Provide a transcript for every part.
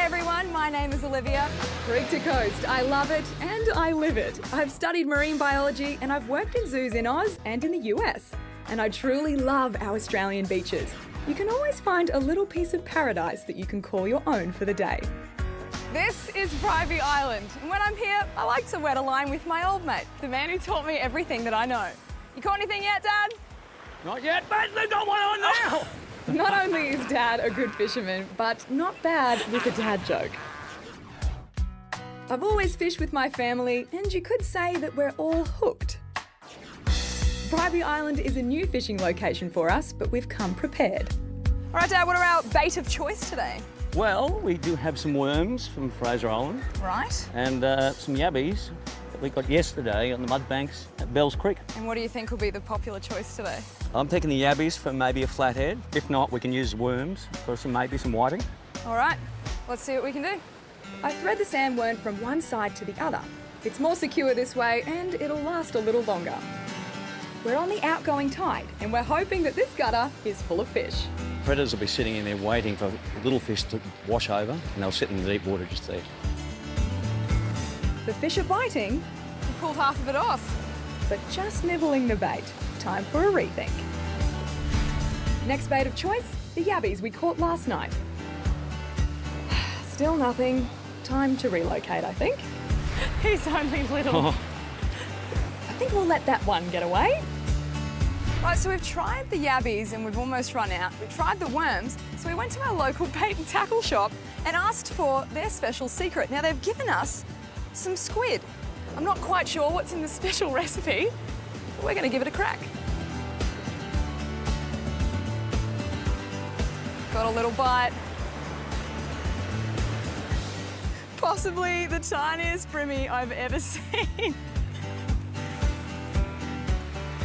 Hi everyone, my name is Olivia. Creek to coast, I love it and I live it. I've studied marine biology and I've worked in zoos in Oz and in the US. And I truly love our Australian beaches. You can always find a little piece of paradise that you can call your own for the day. This is Bribey Island, and when I'm here, I like to wet a line with my old mate, the man who taught me everything that I know. You caught anything yet, Dad? Not yet, but they've got one on now! Not only is Dad a good fisherman, but not bad with a dad joke. I've always fished with my family, and you could say that we're all hooked. Bribey Island is a new fishing location for us, but we've come prepared. All right, Dad, what are our bait of choice today? Well, we do have some worms from Fraser Island. Right. And some yabbies that we got yesterday on the mud banks at Bells Creek. And what do you think will be the popular choice today? I'm taking the yabbies for maybe a flathead. If not, we can use worms for maybe some whiting. All right, let's see what we can do. I thread the sandworm from one side to the other. It's more secure this way and it'll last a little longer. We're on the outgoing tide and we're hoping that this gutter is full of fish. Predators will be sitting in there waiting for little fish to wash over, and they'll sit in the deep water just there. The fish are biting. We pulled half of it off. But just nibbling the bait. Time for a rethink. Next bait of choice, the yabbies we caught last night. Still nothing. Time to relocate, I think. He's only little. Oh. I think we'll let that one get away. Right, so we've tried the yabbies and we've almost run out. We've tried the worms, so we went to our local bait and tackle shop and asked for their special secret. Now, they've given us some squid. I'm not quite sure what's in the special recipe, but we're going to give it a crack. Got a little bite. Possibly the tiniest brimmy I've ever seen.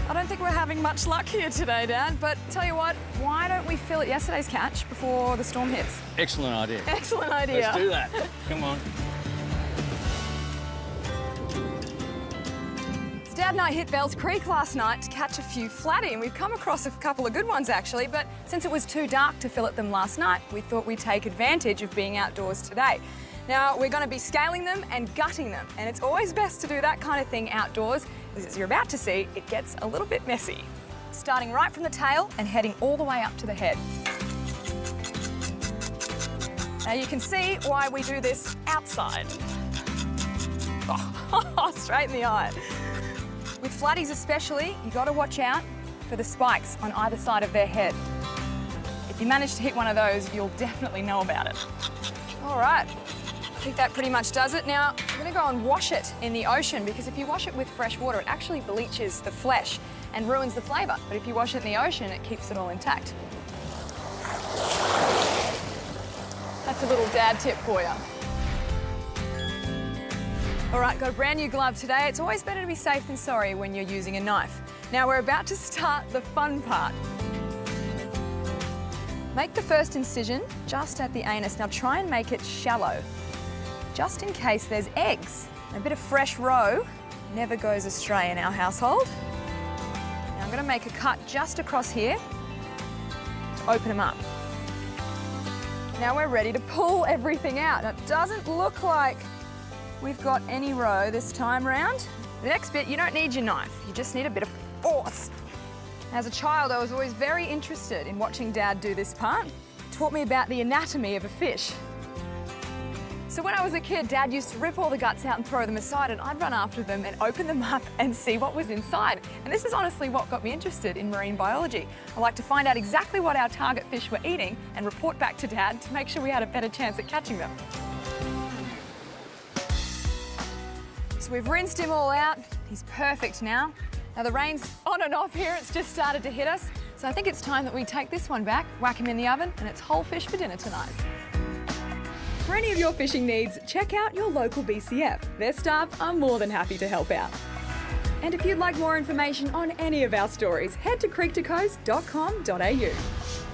I don't think we're having much luck here today, Dad, but tell you what, why don't we fill at yesterday's catch before the storm hits? Excellent idea. Excellent idea. Let's do that. Come on. So Dad and I hit Bells Creek last night to catch a few flatty, and we've come across a couple of good ones actually, but since it was too dark to fillet them last night, we thought we'd take advantage of being outdoors today. Now, we're going to be scaling them and gutting them, and it's always best to do that kind of thing outdoors, because as you're about to see, it gets a little bit messy. Starting right from the tail and heading all the way up to the head. Now you can see why we do this outside. Oh, straight in the eye. With flatties especially, you got to watch out for the spikes on either side of their head. If you manage to hit one of those, you'll definitely know about it. All right. I think that pretty much does it. Now, I'm going to go and wash it in the ocean, because if you wash it with fresh water, it actually bleaches the flesh and ruins the flavour. But if you wash it in the ocean, it keeps it all intact. That's a little dad tip for you. All right, got a brand new glove today. It's always better to be safe than sorry when you're using a knife. Now, we're about to start the fun part. Make the first incision just at the anus. Now, try and make it shallow, just in case there's eggs. A bit of fresh roe never goes astray in our household. Now I'm going to make a cut just across here to open them up. Now we're ready to pull everything out. Now, it doesn't look like we've got any roe this time round. The next bit, you don't need your knife. You just need a bit of force. As a child, I was always very interested in watching Dad do this part. It taught me about the anatomy of a fish. So when I was a kid, Dad used to rip all the guts out and throw them aside, and I'd run after them and open them up and see what was inside. And this is honestly what got me interested in marine biology. I like to find out exactly what our target fish were eating and report back to Dad to make sure we had a better chance at catching them. So we've rinsed him all out. He's perfect now. Now the rain's on and off here. It's just started to hit us. So I think it's time that we take this one back, whack him in the oven, and it's whole fish for dinner tonight. For any of your fishing needs, check out your local BCF. Their staff are more than happy to help out. And if you'd like more information on any of our stories, head to creektocoast.com.au.